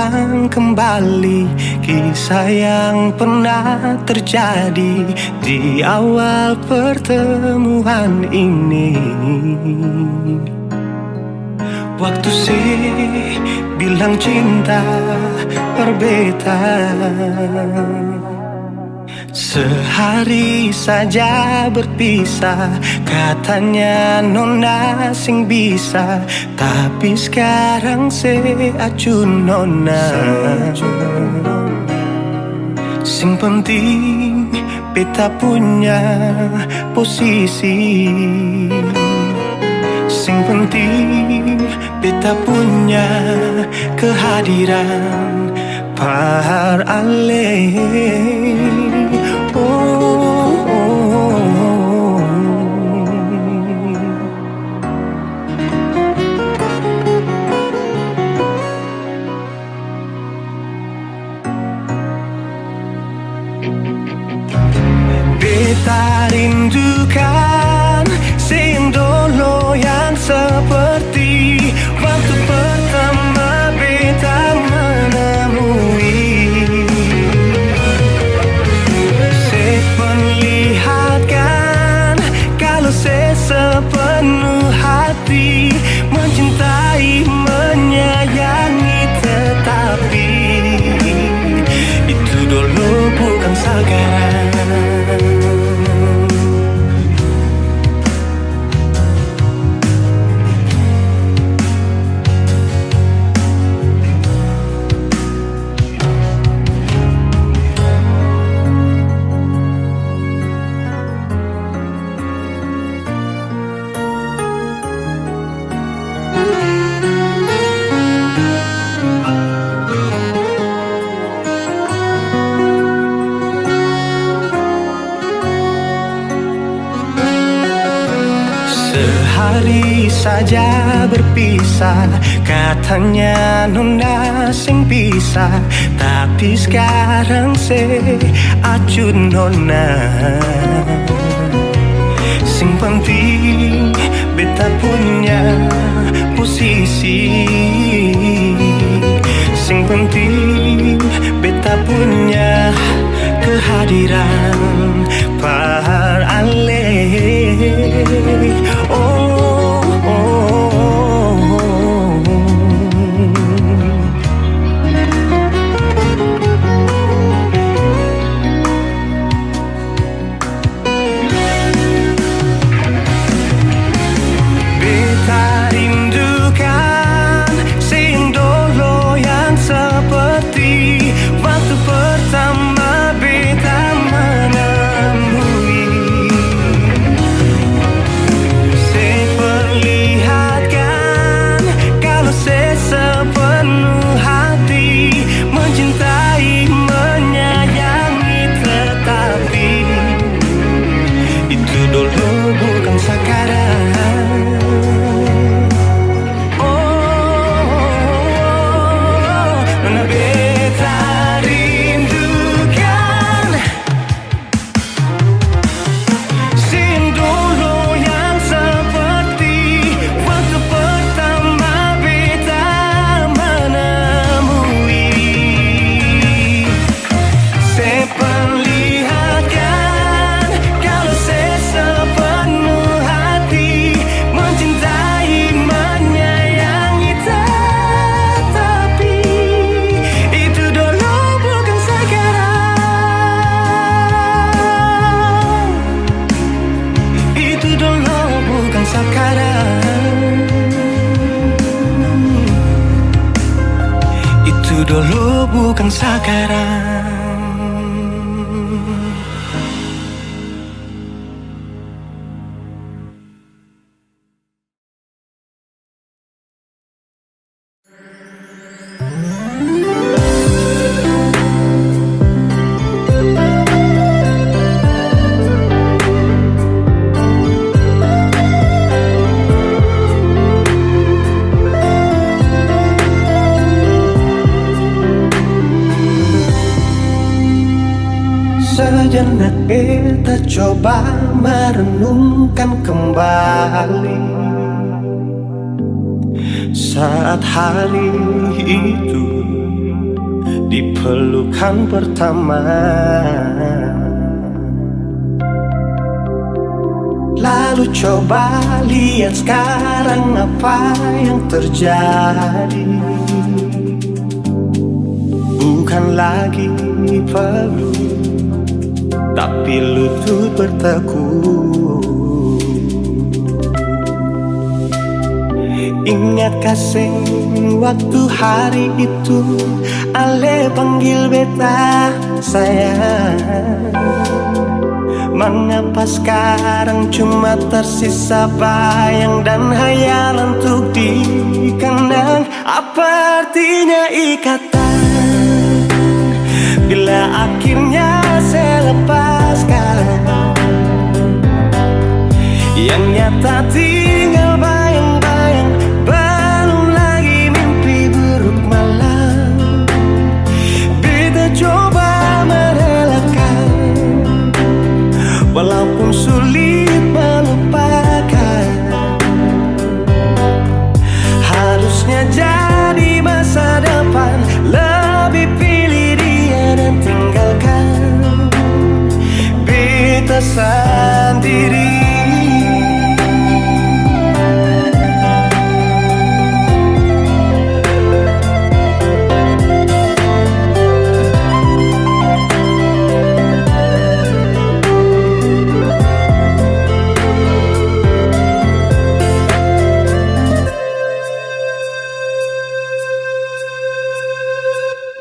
mengulang kembali kisah yang pernah terjadi di awal pertemuan ini. Waktu sih bilang cinta berbeda, sehari saja berpisah, katanya nona sing bisa, tapi sekarang se acun nona. Sing penting beta punya posisi, sing penting beta punya kehadiran par ale. Beta rindukan sing dulu yang seperti waktu pertama beta menemui. Saya perlihatkan kalau saya sepenuh hati mencintai, menyayangi, tetapi itu dulu bukan sekarang. Sehari saja berpisah, katanya nona sing bisa, tapi sekarang se acun nona. Sing penting beta punya posisi, sing penting beta punya kehadiran par ale. Beta rindukan sing dulu yang seperti waktu pertama beta menemui. Saya perlihatkan kalau saya sepenuh hati mencintai, menyayangi, tetapi itu dulu bukan sekarang. Itu dulu bukan sekarang. Sejenak beta coba merenungkan kembali saat hari itu di pelukan pertama. Lalu coba lihat sekarang apa yang terjadi. Bukan lagi peluk, tapi lutut bertekuk. Ingat kasih waktu hari itu Ale panggil beta sayang. Mengapa sekarang cuma tersisa bayang dan hayalan untuk dikenang? Apa artinya ikatan bila akhirnya saya lepaskan? Yang nyata tinggal bayang-bayang, belum lagi mimpi buruk malam. Beta coba merelakan, walaupun sulit melupakan. Harusnya jadi masa depan, lebih pilih dia dan tinggalkan beta sendiri.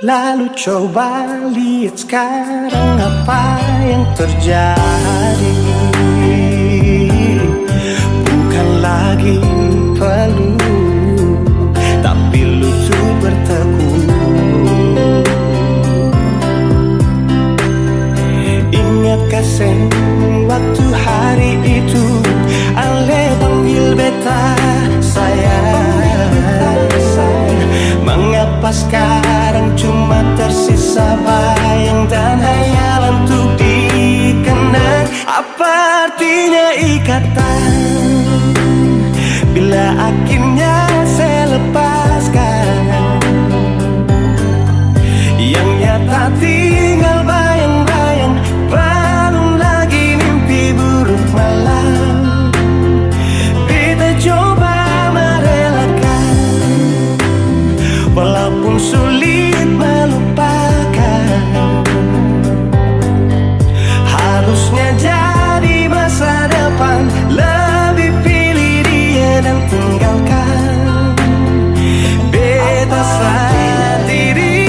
Lalu coba lihat sekarang apa yang terjadi. Bukan lagi peluk, tapi lutut bertekuk. Ingat kasih waktu hari itu Ale panggil beta sayang. Mengapa sekarang cuma tersisa bayang dan hayalan untuk dikenang? Apa artinya ikatan bila akhirnya saya lepaskan? Yang nyata tinggal bayang-bayang, belum lagi mimpi buruk malam. Beta coba merelakan, walaupun sulit melupakan. Harusnya jadi masa depan, lebih pilih dia dan tinggalkan beta sendiri.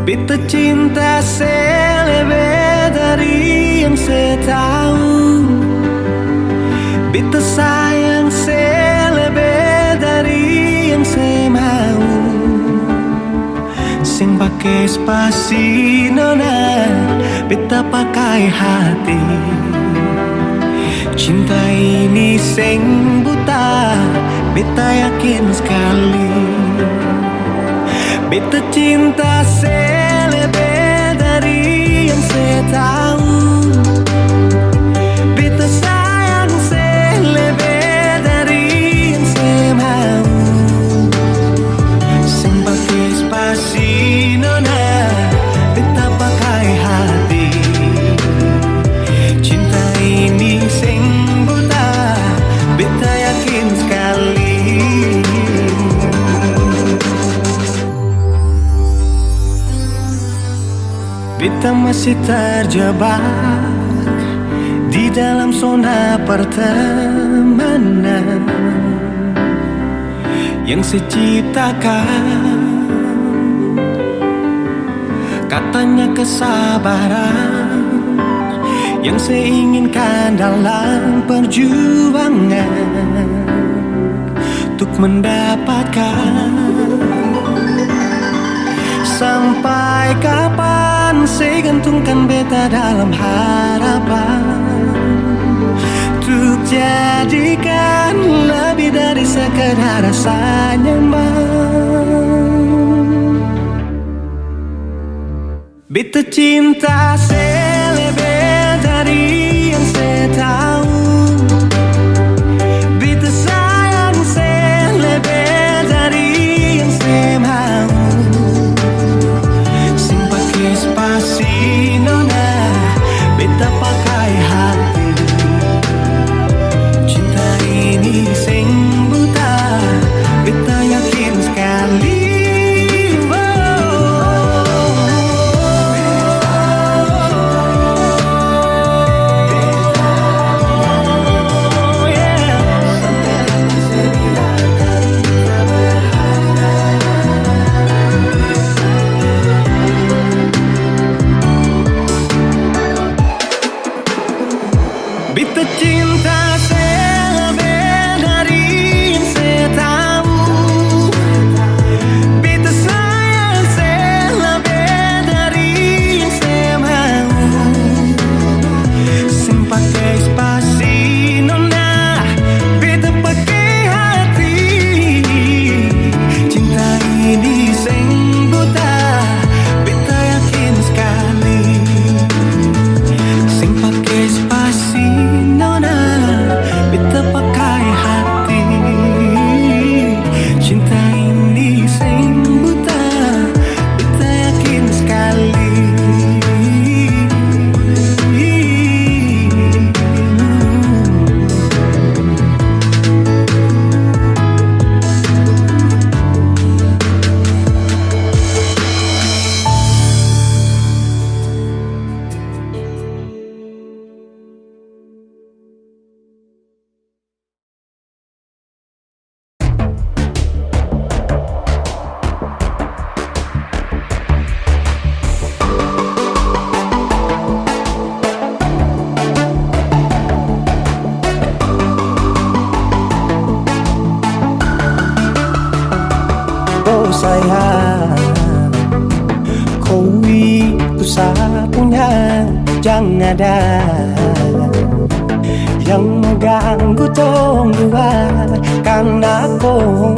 Beta cinta saya lebih dari yang saya tahu. Beta sayang saya lebih dari yang saya mau. Sing pakai spasi nona, beta pakai hati. Cinta ini sing buta, beta yakin sekali. Beta cinta saya lebih dari yang saya tahu. Beta sayang saya lebih dari yang saya mau. Sing pakai spasi nona, beta pakai hati. Cinta ini sing buta, beta masih terjebak di dalam zona pertemanan yang saya ciptakan. Katanya kesabaran yang saya inginkan dalam perjuangan untuk mendapatkan. Sampai kapan saya gantungkan beta dalam harapan untuk jadikan lebih dari sekedar rasa nyaman. Beta cinta saya lebih dari yang saya tahu. Beta sayang saya lebih dari yang saya mau. Pasti nona, beta pakai hati. Cinta ini sing buta, beta yakin sekali. Beta cinta saya lebih dari yang saya tahu. Beta sayang saya lebih dari yang saya mau. Sing pakai spasi nona, beta pakai hati. Cinta ini sing buta, beta yakin sekali. Sing pakai spasi nona, beta pakai hati. Cinta ini sing buta, beta yakin sekali. Oh sayang, kau itu satunya, jangan ada yang mengganggu tong dua. Karena kau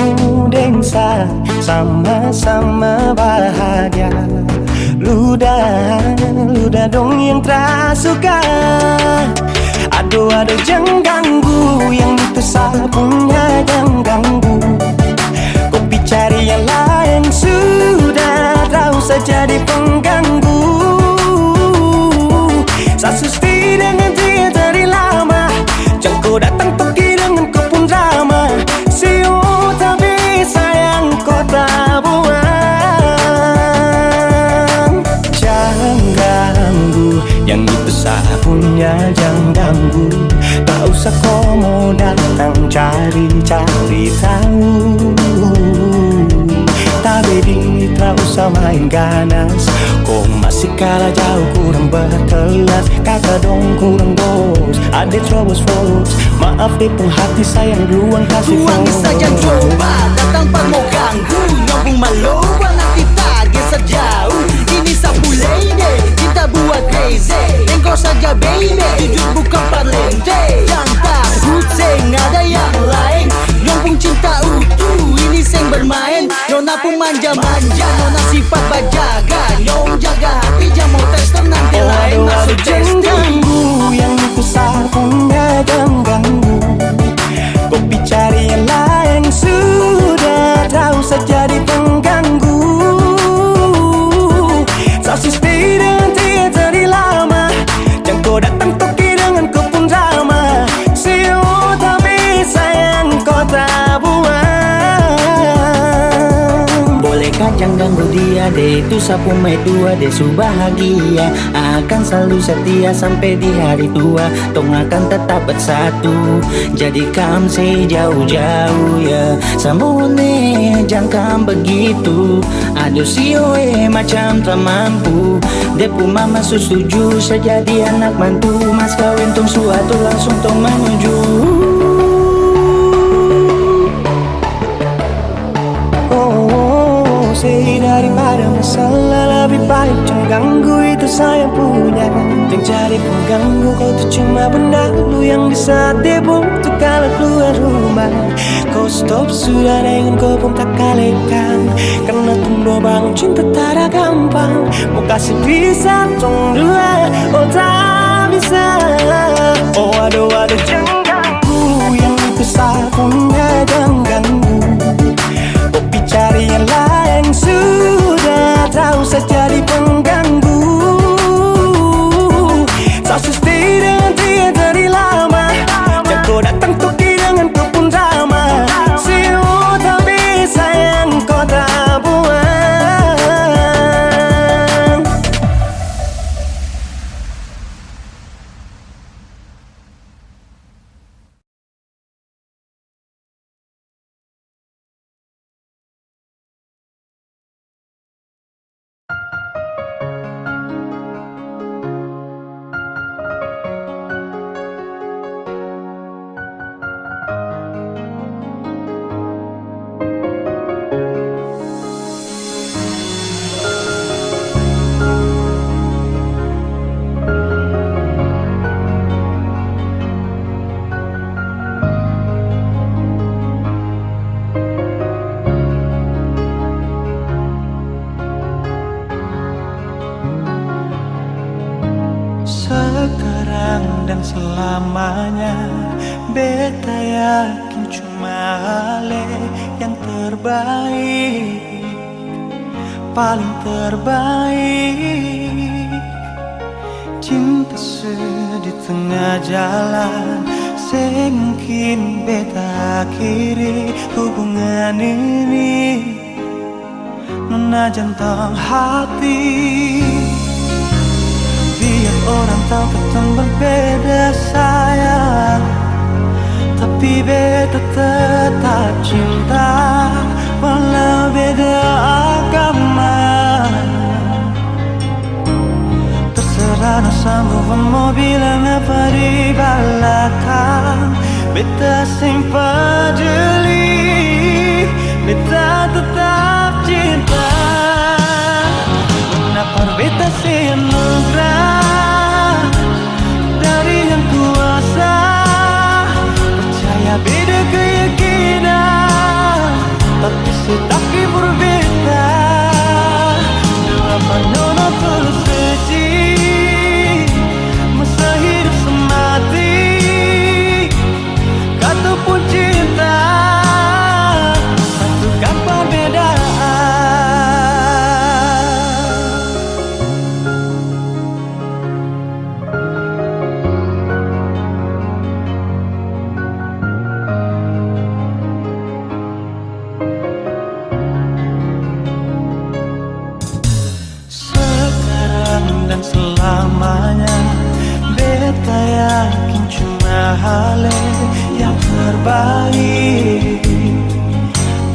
dengsa sama-sama bahagia. Ludah dong yang tersuka. Aduh jangan ganggu, yang itu sapunya jangan ganggu. Kopi cari yang lain sudah, tak usah jadi pengganggu. Sasusti dengan dia dari lama, jangan kau datang pergi dengan kau pun drama. Siu tapi sayang kau tak buang. Jangan ganggu, yang itu sapunya jangan ganggu. Tak usah kau mau datang cari-cari tahu. Tapi tak usah main ganas, kau masih kalah jauh, kurang berkelas. Kakak dong kurang dos, adik terobos froze. Maaf deh pun hati sayang duluan kasih froze. Buang saja coba, datang par mau ganggu. Nyambung malu, anak kita geser jauh. Ini sapu lady, kita buat crazy. Engkau saja baby, jujur bukan parlente. Jangan takut, seng ada yang lain. Nyambung cinta utuh, ini seng bermain. Nona pun manja-manja, nona sifat bajaga. Nyong jaga hati, jangan mau tes nanti lain masuk jangan ganggu, yang itu sapunya jangan ganggu. Kopi cari yang lain sudah, tak usah jadi pengganggu. Sasusti dengan dia dari lama, De itu sapu mai tua de su bahagia, akan selalu setia sampai di hari tua. Tong akan tetap bersatu, jadikan sejauh-jauh ya. Samone jangan begitu, aduh sioe macam tak mampu. Depu mama setuju saya jadi anak mantu, mas kawin tong suatu langsung tong menuju. Daripada masalah lebih baik jangan ganggu, itu saya punya. Jangan cari pengganggu, kau tuh cuma benda lu yang bisa dibutuh kalau keluar rumah. Kau stop sudah dengan kau pun tak kalekan, karena tunggu bangun cinta tak ada gampang. Mau kasih bisa tong dua, oh tak bisa. Oh aduh jangan ganggu, yang itu satunya jangan ganggu. Kopi cari yang lain sudah tahu saja di pengganggu. Tak stay dengan dia dari lama, dan kau datang toki dengan kau pun drama. Siu tak bisa yang kau tak buang. Sekarang dan selamanya, beta yakin cuma Ale yang terbaik, paling terbaik. Cinta di tengah jalan, semungkin beta akhiri hubungan ini. Nona jantung hati, biar orang tahu ketemu berbeda sayang, tapi beta tetap cinta walau beda agama. Terserah no sanggup mau bilang apa di belakang, beta simpan jeli, beta tetap cinta. Kenapa beta senugrah dari yang kuasa, percaya beda keyakinan, tapi setaki berbeda. Dua panono tulus suci, masa hidup semati, kata pun cinta, satukan perbedaan. Dan selamanya, beta yakin cuma Ale yang terbaik,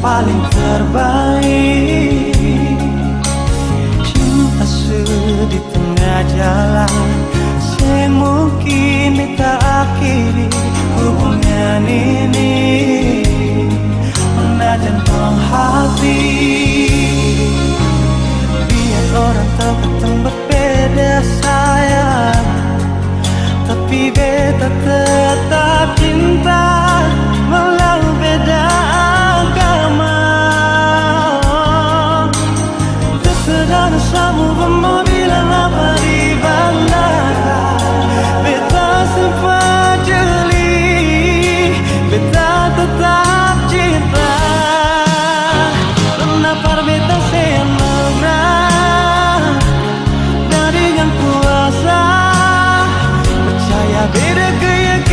paling terbaik. Cinta di tengah jalan, semungkin beta akhiri hubungan ini. Nona jantung hati, biar orang tahu ketemu berbeda sayang, tapi beta tetap cinta walau beda agama. Terserah semua mau bilang apa di bandara, beta simpan jeli, beta tetap cinta. Kenapa beta senugrah dari yang kuasa, percaya beda keyakinan,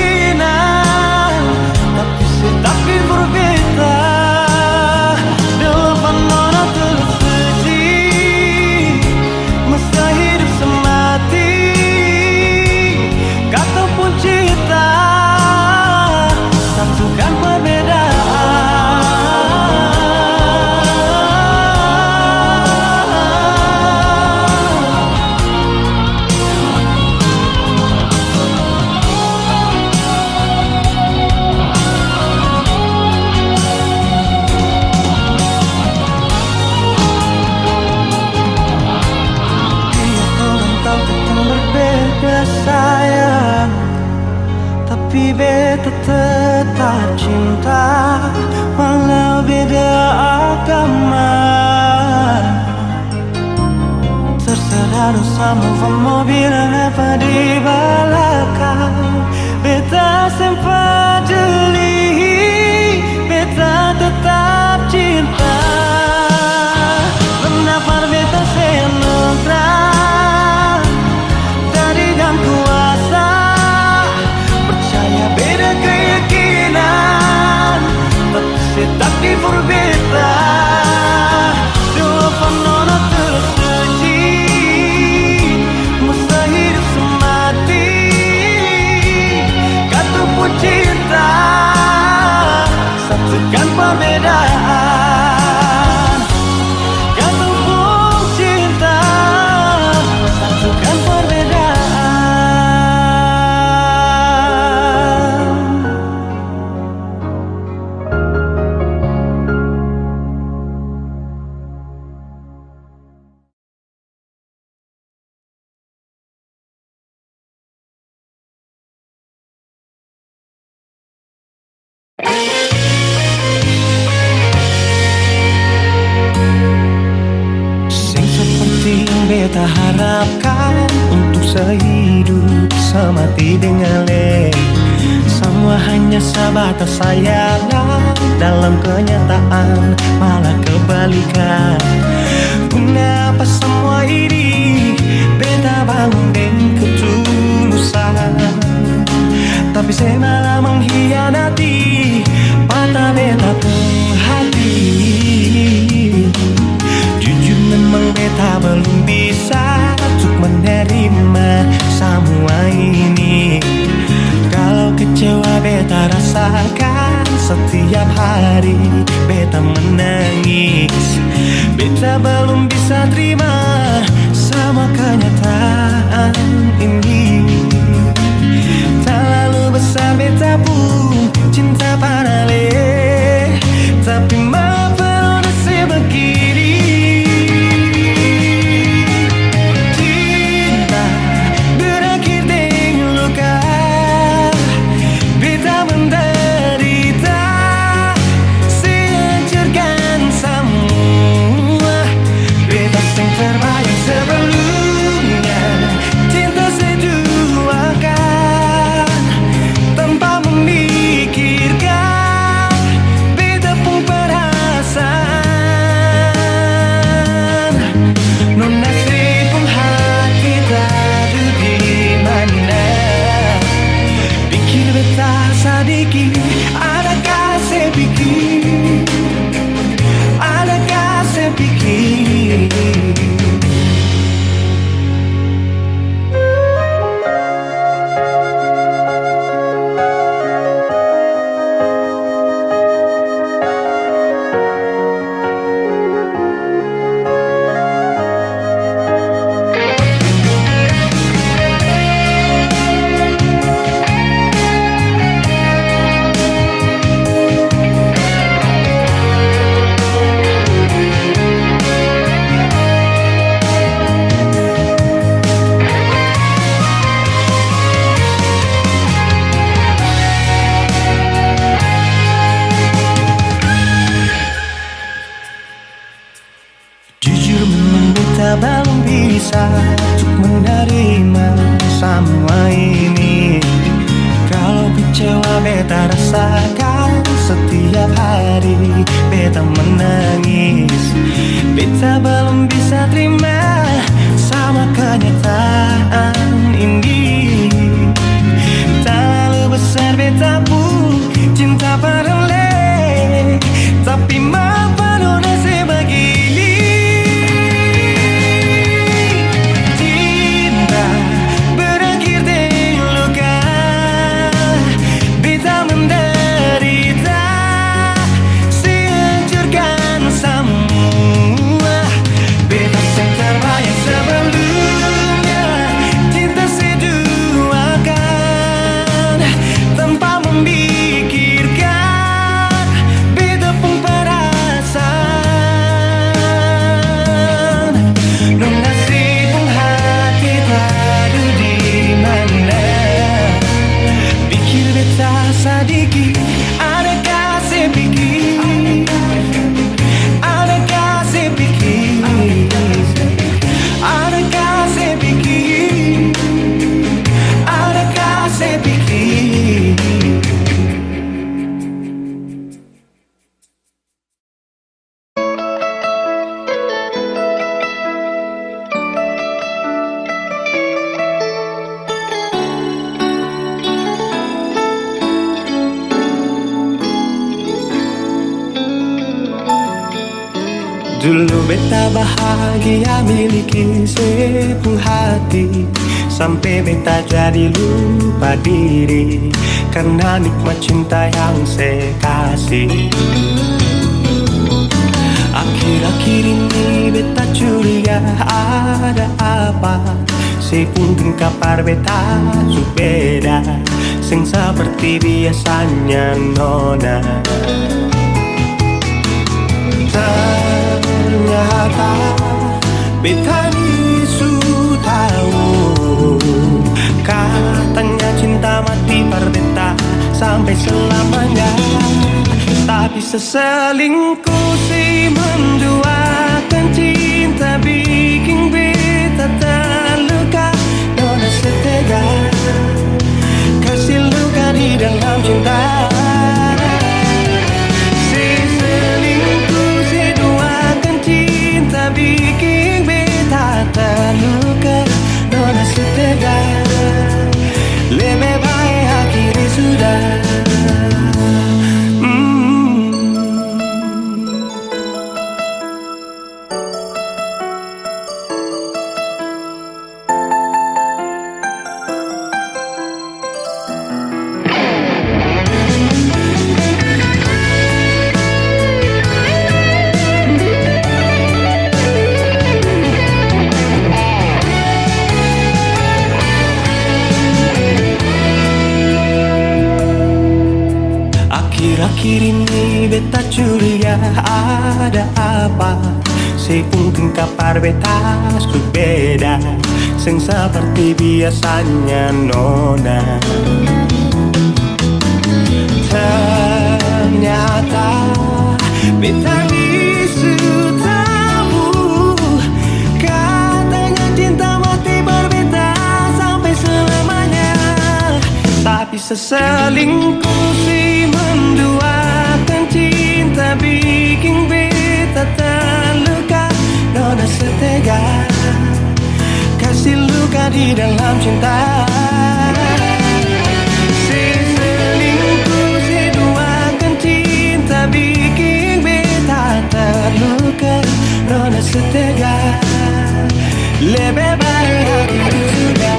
Tapi beta tetap cinta walau beda agama. Terserah dosa move on mobil apa di belakang. Beta sempat jeli, beta tetap cinta. Kenapa beta senokra dari dan kuasa. Percaya beda keyakinan, tapi setak di beta. Dua panona tersaji, masa hidup semati. Kata pun cinta, satukan perbedaan. Kata pun cinta, satukan perbedaan. Sing seperti yang beta harapkan, untuk sehidup semati dengan le. Semua hanya sebatas sayangan, dalam kenyataan malah kebalikan. Kenapa semua ini beta bangun dengan ketulusan, tapi saya malah mengkhianati mata beta pun hati. Jujur memang beta belum bisa untuk menerima semua ini. Kalau kecewa beta rasakan setiap hari beta menangis. Beta belum bisa terima sama kenyataan ini. Terlalu besar beta pun cinta pada le, tapi mengapa nasib begini. Cinta berakhir dengan luka, beta menderita, sehancurkan semua. Beta sing terbayang sebelumnya, cinta seduakan tanpa memikirkan beta pun perasaan. Non nasib pun hati tadu di mana. Pikir beta sadiki, adakah saya pikir, adakah saya pikir. Jujur memang beta belum bisa untuk menerima semua ini. Kalau kecewa beta rasakan setiap hari beta menangis. Beta belum bisa terima sama kenyataan ini. Terlalu besar beta pun cinta pada le, tapi mengapa nasib begini. Menderita, sehancurkan Dulu beta bahagia miliki sepenuh hati, sampai beta jadi lupa diri karena nikmat cinta yang saya kasih. Akhir-akhir ini beta curiga ada apa, sepungkin kabar beta su beda, sing seperti biasanya nona. Ternyata beta ni su tahu, katanya cinta mati per beta sampai selamanya. Tapi seselingkuh si menduakan cinta bikin beta terluka. Nona setega kasih luka di dalam cinta. Si selingkuh si duakan cinta bikin beta terluka. Nona setega lebih baik akhiri sudah. Akhir-akhir ini beta curiga ada apa, sepungkin kabar beta su beda, sing seperti biasanya nona. Ternyata beta ni su tahu, katanya cinta mati berbeda sampai selamanya. Tapi seselingkuh si menduakan cinta bikin beta terluka. Nona setega kasih luka di dalam cinta. Si selingkuh si duakan cinta bikin beta terluka. Nona setega lebih baik akhiri sudah.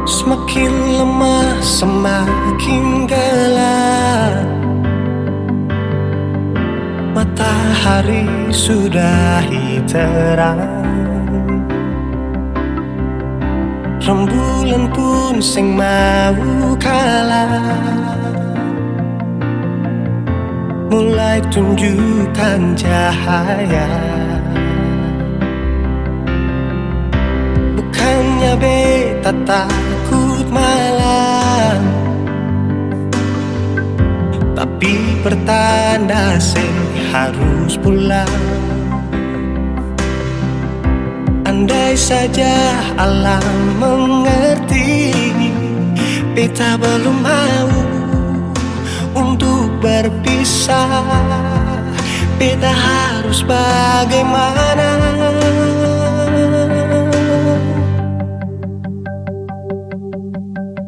Semakin lemah semakin gelap, matahari sudah terang, rembulan pun sing mau kalah, mulai tunjukkan cahaya. Bukannya beta takut malam, tapi pertanda saya harus pulang. Andai saja alam mengerti, beta belum mau untuk berpisah. Beta harus bagaimana?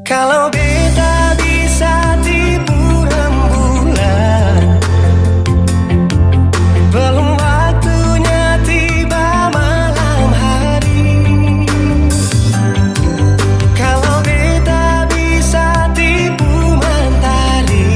Kalau beta bisa tipu rembulan, belum waktunya tiba malam hari. Kalau beta bisa tipu mentari,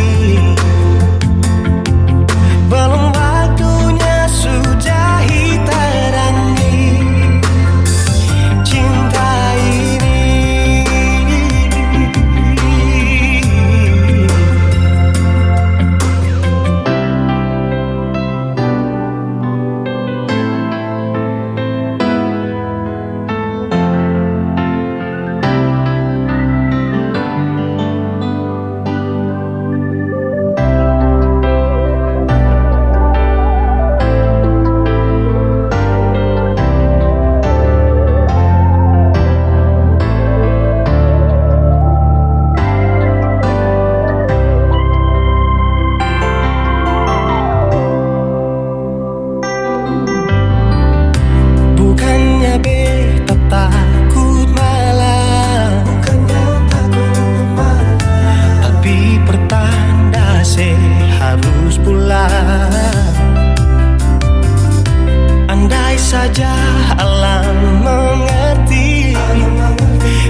saja alam mengerti.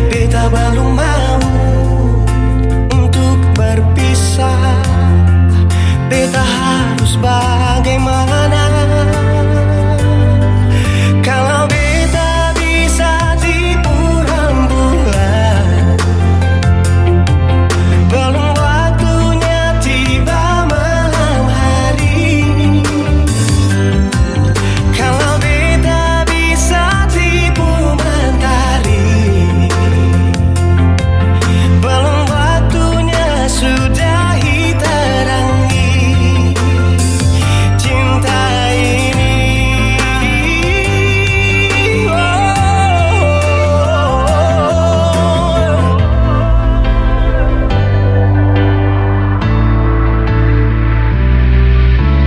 Beta belum mau untuk berpisah. Beta harus bagaimana kalau beta bisa tipu rembulan? Belum waktunya tiba malam hari. Kalau beta bisa tipu mentari, belum waktunya sudahi terangi cinta ini.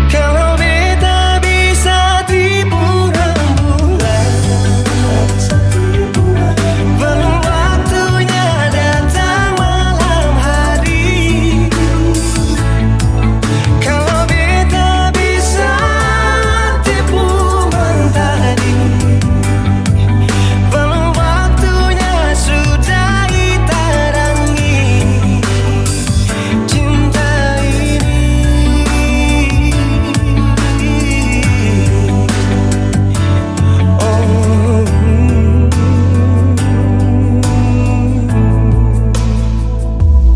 Kalau beta bisa tipu rembulan, belum waktunya datang malam hari. Kalau beta bisa tipu mentari, belum waktunya sudahi terangi cinta ini.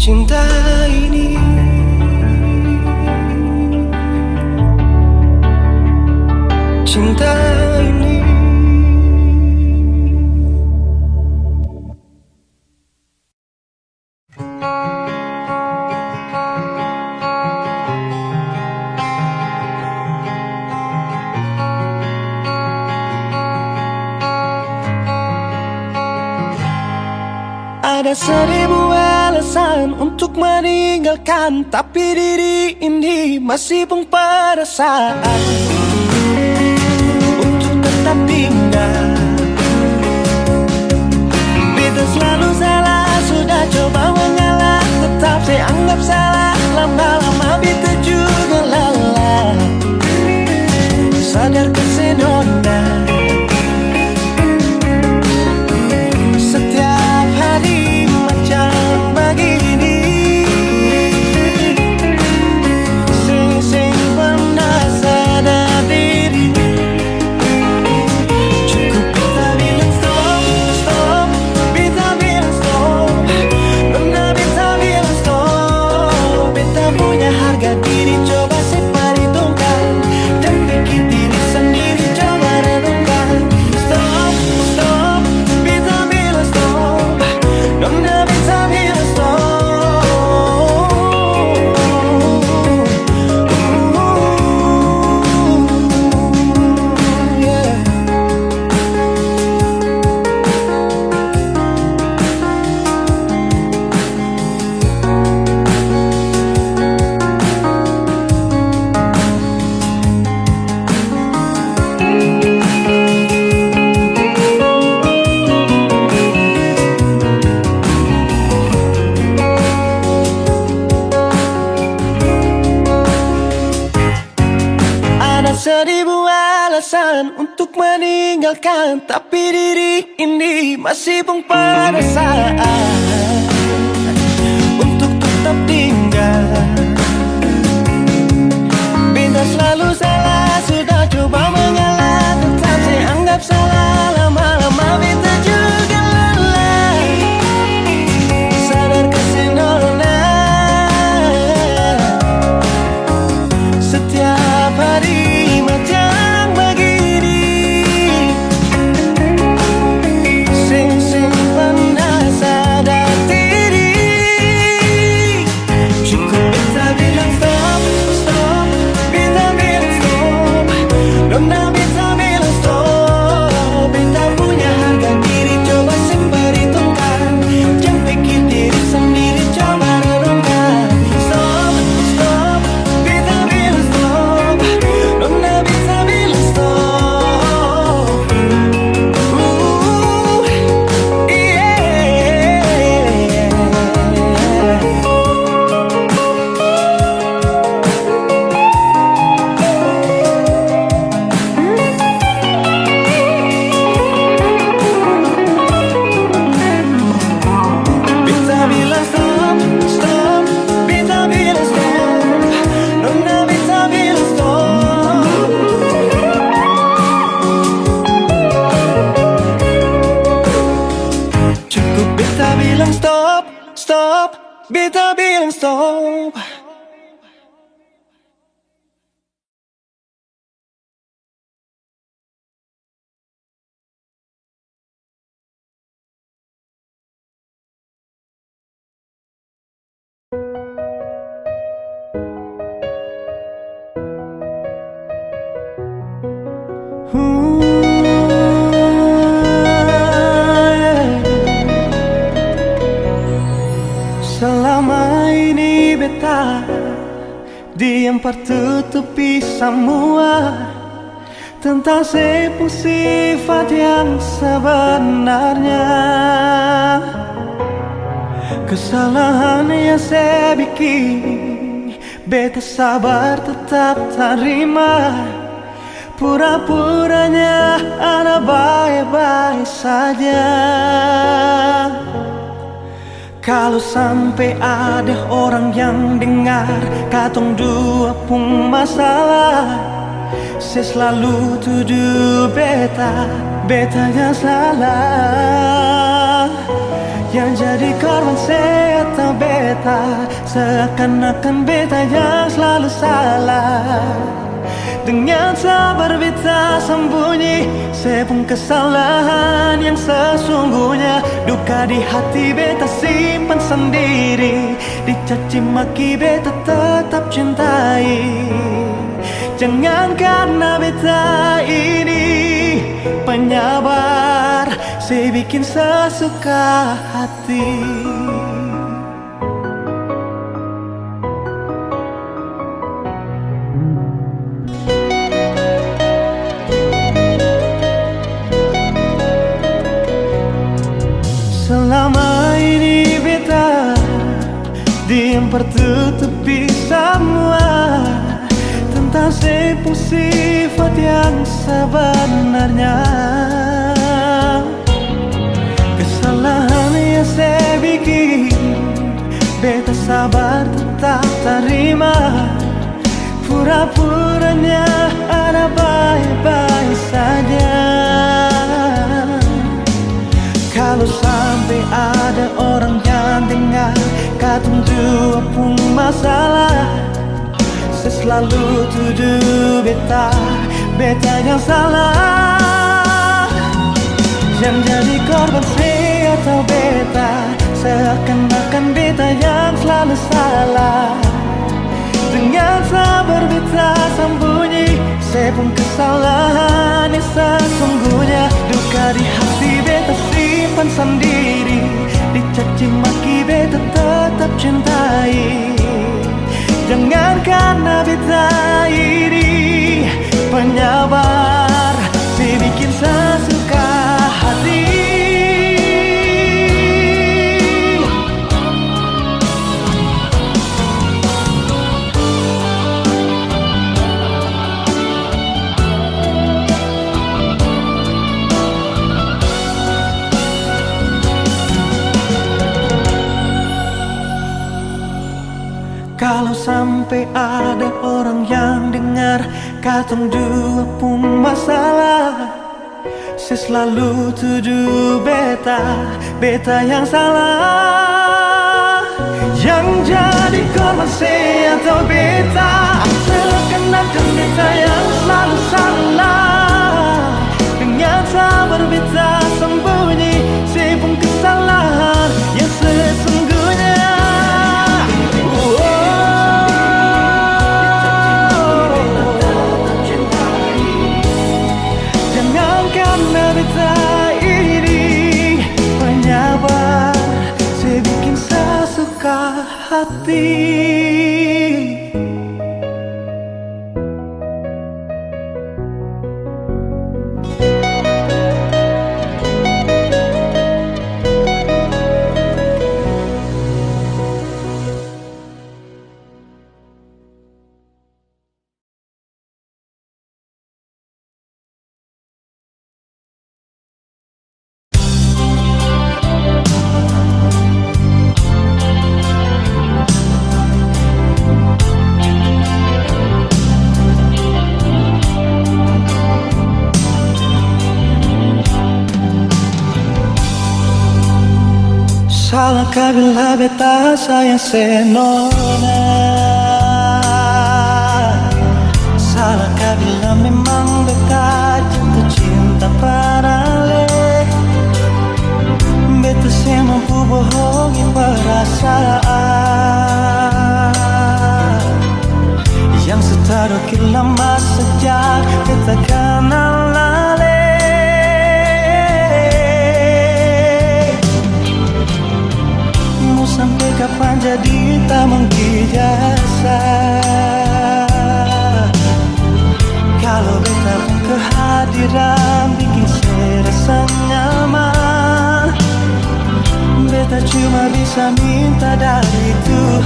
Cinta ini, cinta ini. Ada 1000 alasan untuk meninggalkan, tapi diri ini masih pun perasaan untuk tetap tinggal. Beta selalu salah, sudah coba mengalah, tetap saya anggap salah. Lama-lama beta juga lelah. Sadar kesenona, setiap hari macam begini. Sing pernah sadar diri. Cukup beta bilang stop, stop. Beta bilang stop. Nona beta bilang stop. Beta punya harga diri, coba saya perhitungkan dan pikir diri sendiri, coba renungkan. Stop, stop. Beta bilang stop. Nona beta bilang stop. Yeah. Ada 1000 alasan untuk meninggalkan, tapi diri ini masih pun perasaan untuk tetap tinggal. Beta selalu salah, sudah coba mengalah, tetap saya anggap salah. Lama-lama beta juga lelah. Sadar kesenona, setiap hari macam begini. Sing pernah sadar diri. Cukup beta bilang stop, stop. Beta bilang stop. Beta bilang stop. Selama ini beta diam tertutupi semua tentang sifat yang sebenarnya. Kesalahan yang saya bikin, beta sabar tetap terima. Pura-puranya ana baik-baik saja. Kalau sampai ada orang yang dengar katong dua pun masalah, saya selalu tuduh beta, betanya salah. Yang jadi korban saya atau beta, seakan-akan beta yang selalu salah. Dengan sabar beta sembunyi saya pun kesalahan yang sesungguhnya. Duka di hati beta simpan sendiri, dicaci maki beta tetap cintai. Jangan karena beta ini penyabar, saya bikin sesuka hati. Selama ini beta diam tertutupi semua tentang sifat yang sebenarnya. Kesalahan yang saya bikin, beta sabar tetap terima. Pura-puranya ada baik-baik saja. Kalau sampai ada orang yang dengar katong dua pun masalah, saya selalu tuduh beta, beta yang salah. Yang jadi korban saya atau beta, seakan-akan beta yang selalu salah. Dengan sabar beta sembunyi saya pun kesalahan yang sesungguhnya. Duka di hati beta simpan sendiri, dicaci maki beta tetap cintai. Jangan karena beta ini penyabar, saya bikin sesuka hati. Kalau sampai ada orang yang dengar katong dua pun masalah, saya selalu tuduh beta, beta yang salah. Yang jadi korban saya atau beta, seakan-akan beta yang selalu salah. Dengan sabar beta sembunyi saya pun kesalahan yang sesungguhnya. Karena beta ini penyabar, saya bikin sesuka hati. Salahkah bila beta sayang senona? Salahkah bila memang beta jatuh cinta pada le? Beta saya mampu bohongi perasaan yang setadukir lama sejak beta kenal le. Mau sampai kapan jadi tamang jasa? Kalau beta pun kehadiran bikin saya rasa nyaman. Beta cuma bisa minta dari Tuhan.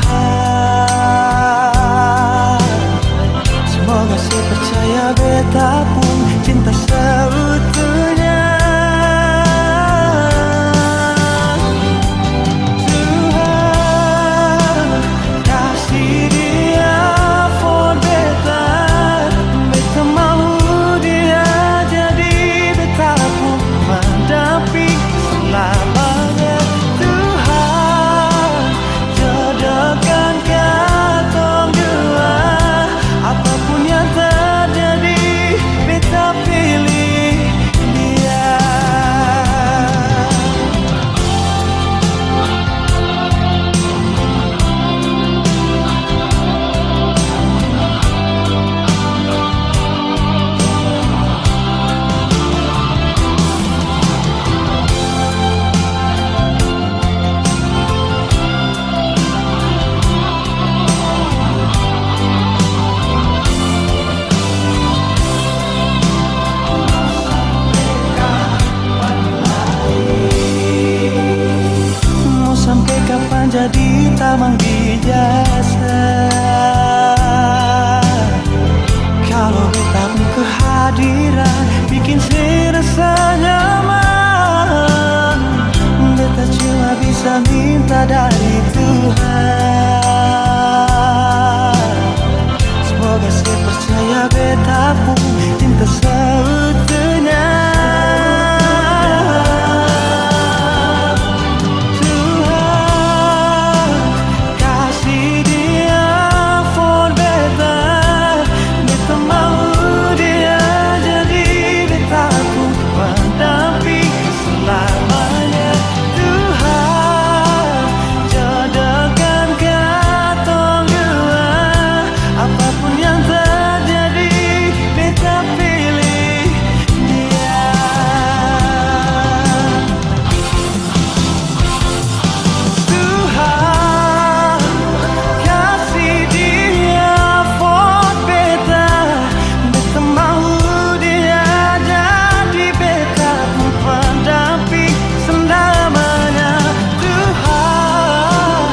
Semoga saya percaya beta pun cinta seutuhnya. Tuhan kasih dia for beta. Beta mau dia jadi beta pun mendamping selamanya. Tuhan jodohkan katong dua. Apapun yang terjadi beta pilih dia. Mau sampai kapan jadi tamang dijasa? Kalau beta pun kehadiran bikin saya rasa nyaman. Beta cuma bisa minta dari Tuhan. Semoga saya percaya beta pun cinta seutuhnya. Tuhan kasih dia for beta. Beta mau dia jadi beta pun mendamping selamanya. Tuhan jodohkan katong dua. Apapun yang terjadi beta pilih dia. Tuhan kasih dia for beta. Beta mau dia jadi beta pun pendamping selamanya. Tuhan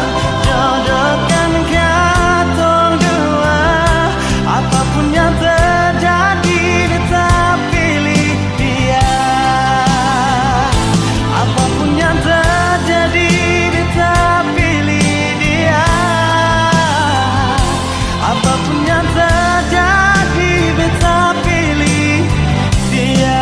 jodohkan katong dua. Apapun yang terjadi beta pilih dia. Apapun yang terjadi beta pilih dia. Apapun yang terjadi beta pilih dia.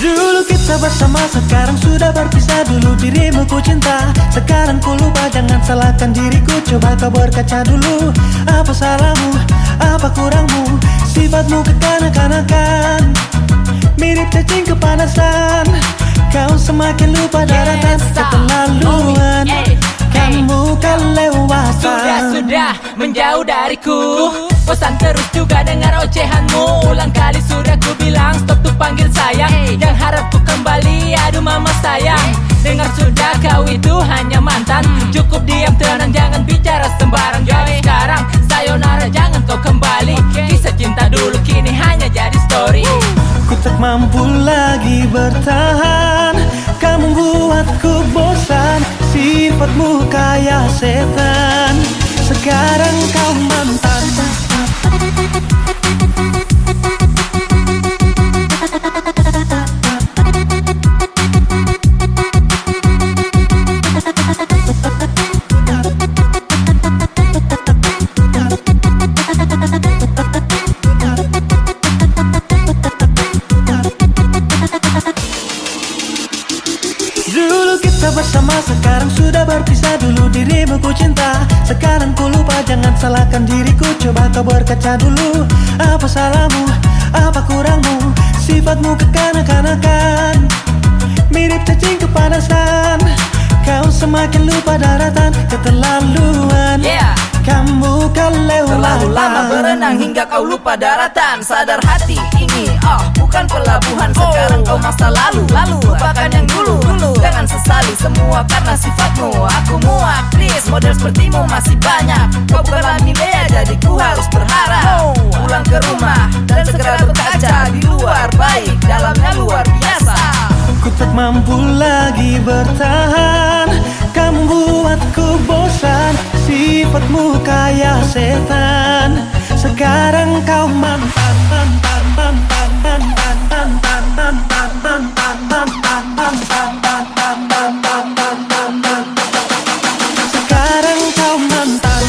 Dulu kita bersama, sekarang sudah berpisah. Dulu dirimu ku cinta, sekarang ku lupa. Jangan salahkan diriku, coba kau berkaca dulu. Apa salahmu, apa kurangmu? Sifatmu kekanak-kanakan, mirip cacing kepanasan. Kau semakin lupa daratan, keterlaluan. Kamu kelewatan. Sudah, sudah menjauh dariku. Bosan terus juga dengar ocehanmu. Ulang kali sudah ku bilang stop tuh panggil sayang. Yang harap ku kembali, aduh mama sayang. Dengar sudah kau itu hanya mantan. Cukup diam tenang jangan bicara sembarang. Jadi sekarang sayonara jangan kau kembali. Kisah cinta dulu kini hanya jadi story. Ku tak mampu lagi bertahan, kamu buatku bosan. Sifatmu kayak setan, sekarang kau mantan. Dulu kita bersama, sekarang sudah berpisah. Dulu dirimu ku cinta, sekarang ku lupa. Jangan salahkan diriku, coba kau berkaca dulu. Apa salahmu, apa kurangmu? Sifatmu kekanak-kanakan, mirip cacing kepanasan. Kau semakin lupa daratan, keterlaluan. Kamu kelewatan. Terlalu lama berenang hingga kau lupa daratan. Sadar hati ini bukan pelabuhan. Sekarang kau masa lalu. Lupakan yang dulu. Jangan sesali semua karena sifatmu. Aku muak, please, model sepertimu masih banyak. Kau bukanlah Milea jadi ku harus berharap. Pulang ke rumah dan segera berkaca. Di luar baik, dalamnya luar biasa. Ku tak mampu lagi bertahan, kamu buatku bosan. Sifatmu kayak setan, sekarang kau mantan. Sekarang kau mantan.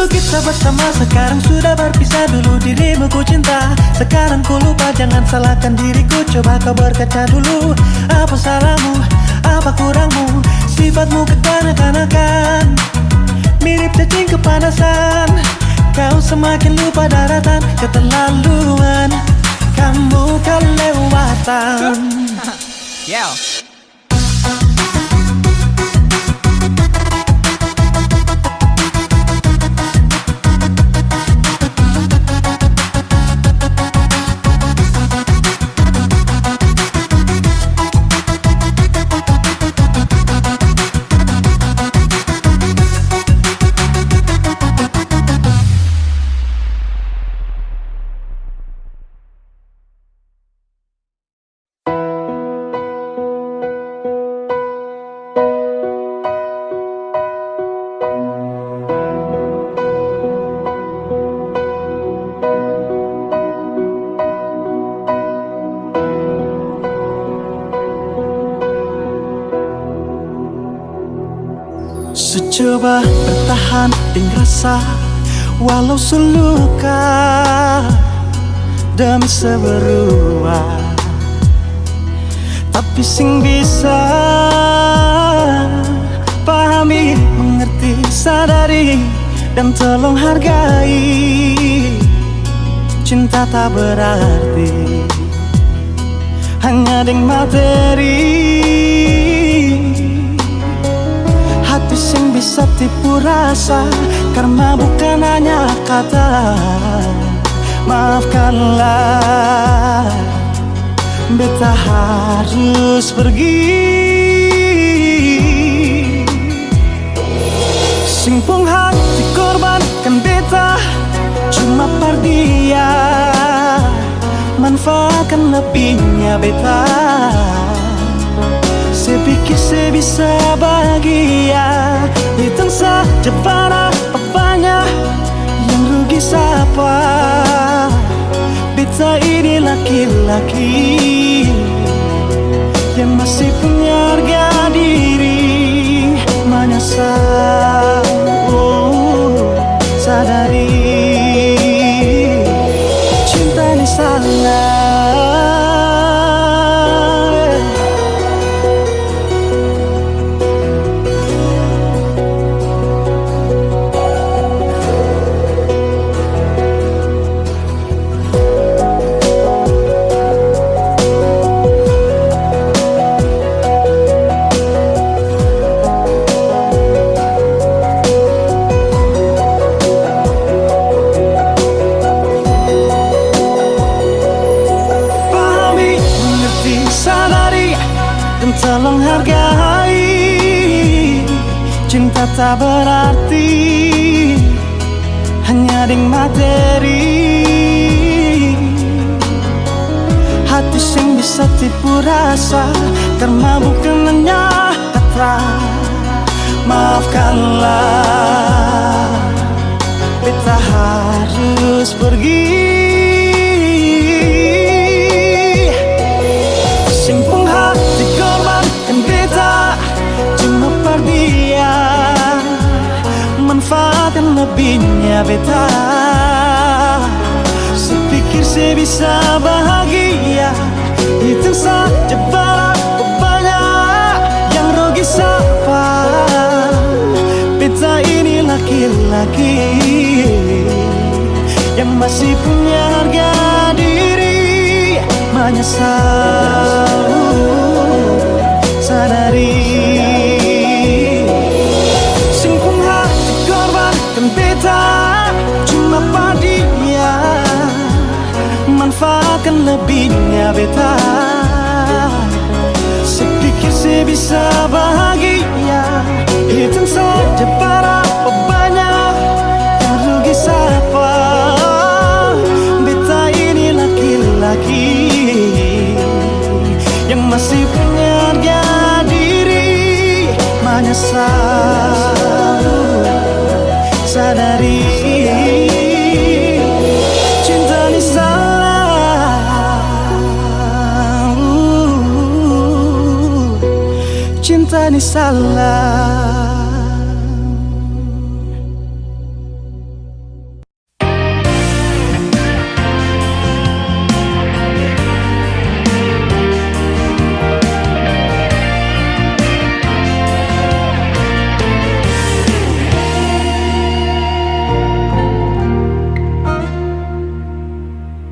Kita bersama, sekarang sudah berpisah. Dulu dirimu ku cinta, sekarang ku lupa. Jangan salahkan diriku, coba kau berkaca dulu. Apa salahmu, apa kurangmu? Sifatmu kekanak-kanakan, mirip cacing kepanasan. Kau semakin lupa daratan, keterlaluan. Kamu kelewatan. Coba bertahan dengan rasa, walau seluka demi seberua. Tapi sing bisa pahami, mengerti, sadari, dan tolong hargai. Cinta tak berarti hanya dengan materi. Hati sing bisa tipu rasa, karena bukan hanya kata. Maafkanlah, beta beta harus pergi. Singpung hati korbankan beta cuma par dia, manfaatkan lebihnya beta. Saya pikir saya bisa bahagia, hitam saja para papanya, yang rugi siapa? Beta ini laki-laki yang masih punya harga diri, menyesal, sadari cinta ini salah. Tolong hargai, cinta tak berarti hanya dengan materi. Hati sing bisa tipu rasa, karena bukan hanya kata. Maafkanlah, beta harus pergi. Simpung hati korbankan beta cuma par dia, manfaatkan lebihnya beta. Sepikir saya bisa bahagia, itu saja para banyak yang rugi siapa? Beta ini laki-laki yang masih punya harga diri, menyesal, sadari singkung hati korbankan beta cuma padinya, manfaatkan lebihnya beta. Sepikir saya bisa bahagia, hitam saja para banyak yang rugi siapa? Beta ini laki-laki yang masih punya harga diri, menyesal, sadari cinta ini salah, cinta ini salah.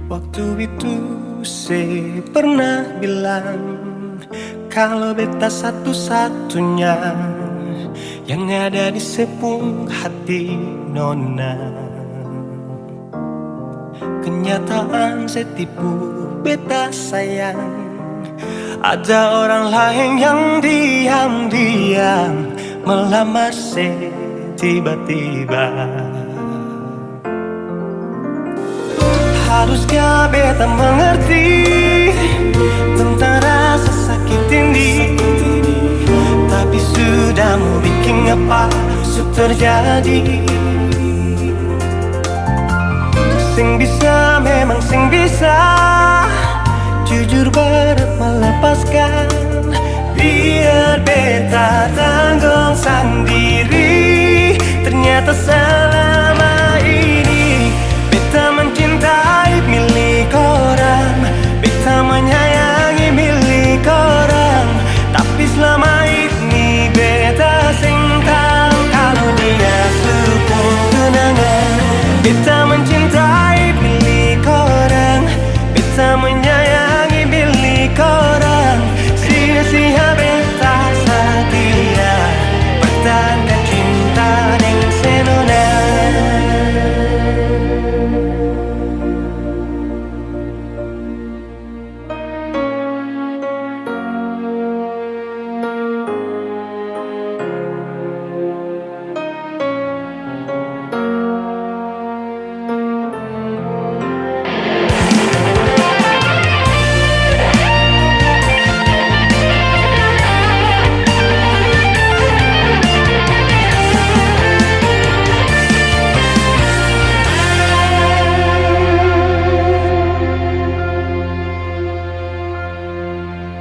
Waktu itu saya pernah bilang kalau beta satu-satunya yang ada di sepung hati nona. Kenyataan saya tipu beta sayang, ada orang lain yang diam-diam melamar saya tiba-tiba. Haruskah beta mengerti tentang rasa sakit ini, tapi sudah mau bikin apa terjadi. Sing bisa, memang sing bisa jujur berat melepaskan, biar beta tanggung sendiri. Ternyata selama ini beta mencintai milik orang, beta menyayangi milik orang, tapi selama ini beta sing tahu kalau dia sepung tunangan. Beta mencintai milik orang, beta menyayangi milik orang, sia-sia beta setia bertanda.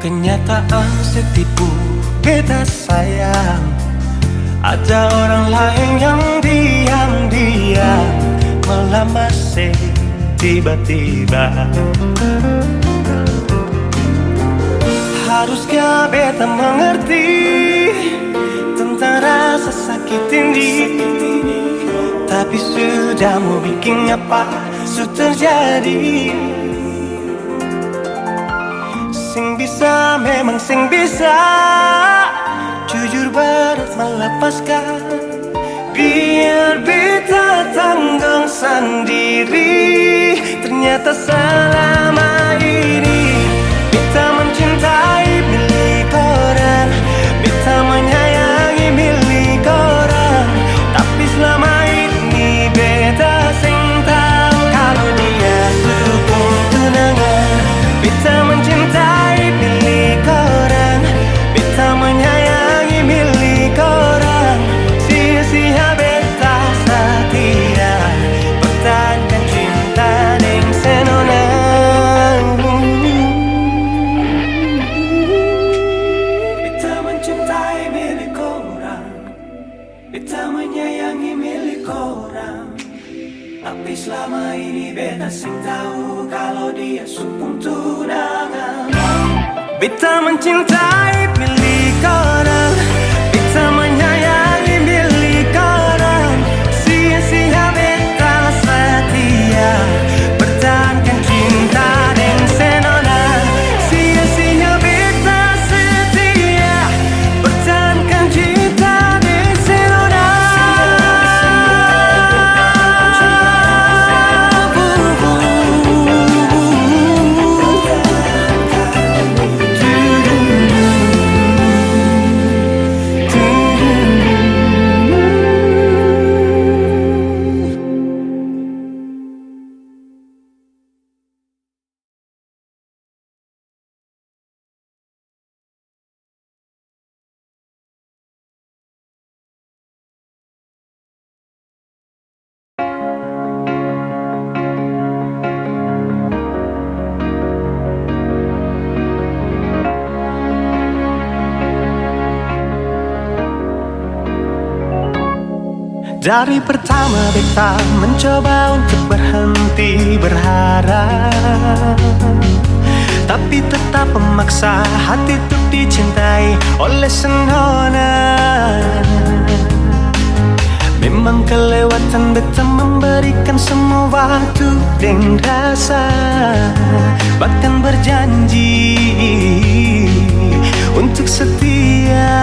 kenyataan setipu beta sayang. Ada orang lain yang diam-diam melamar tiba-tiba. Haruskah beta mengerti tentang rasa sakit ini, tapi sudah mau bikin apa sudah terjadi. Sing bisa, memang sing bisa jujur berat melepaskan. Biar beta tanggung sendiri. Ternyata selama ini beta mencintai milik orang, beta menyayangi milik orang. Tapi selama ini beta sing tahu kalau dia dukung tunangan. Beta mencintai milik orang, beta menyayangi milik orang. Sia-sia beta setia pertahankan cinta deng senonang. Beta mencintai milik orang, beta menyayangi milik orang. Tapi selama ini beta sing tahu kalau dia supung tunangan. Beta mencintai milik orang, beta menyayangi milik orang. Sia-sia beta setia pertahankan cinta dan senona. Sia-sia beta setia pertahankan cinta dan senona. Dari pertama beta mencoba untuk berhenti berharap, tapi tetap memaksa hati untuk dicintai oleh senona. Memang kelewatan beta memberikan semua waktu dan rasa, bahkan berjanji untuk setia.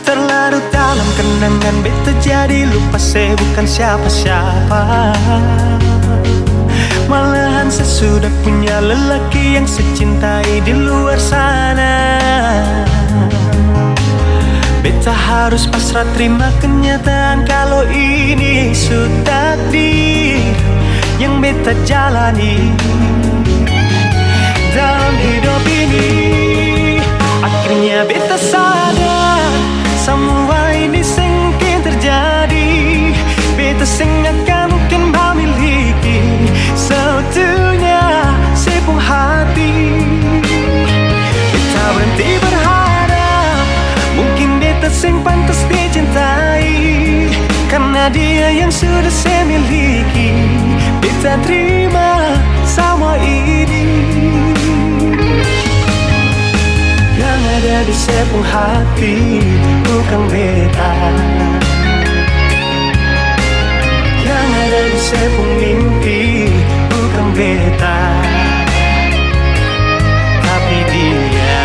Terlarut dalam kenangan beta jadi lupa saya bukan siapa-siapa. Malahan saya sudah punya lelaki yang secintai di luar sana. Beta harus pasrah terima kenyataan kalau ini sudah takdir yang beta jalani dalam hidup ini. Akhirnya beta sadar semua ini sengkin terjadi. Beta akan mungkin memiliki seutuhnya sepenuh hati. Beta berhenti berharap mungkin beta sing pantas dicintai, karena dia yang sudah saya miliki. Beta terima semua ini. Yang ada di sepenuh hati bukan beta, yang ada di sepenuh mimpi bukan beta, tapi dia.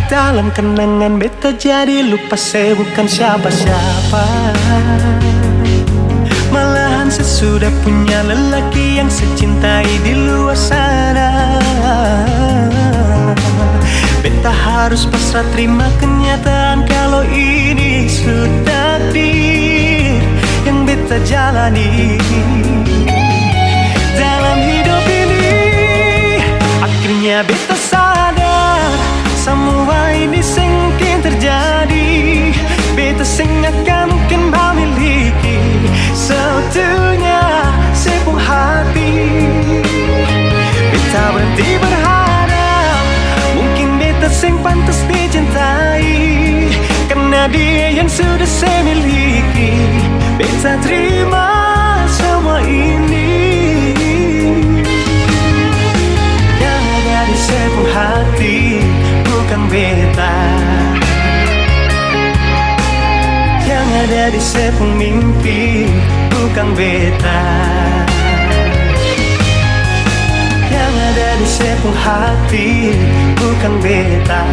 Dalam kenangan beta jadi lupa saya bukan siapa-siapa. Malahan saya sudah punya lelaki yang secintai di luar sana. Beta harus pasrah terima kenyataan kalau ini sudah takdir yang beta jalani. pantas dicintai, karena dia yang sudah saya miliki. Beta terima semua ini. Yang ada di sepung hati bukan beta, yang ada di sepung mimpi bukan beta, yang ada di sepung hati bukan beta.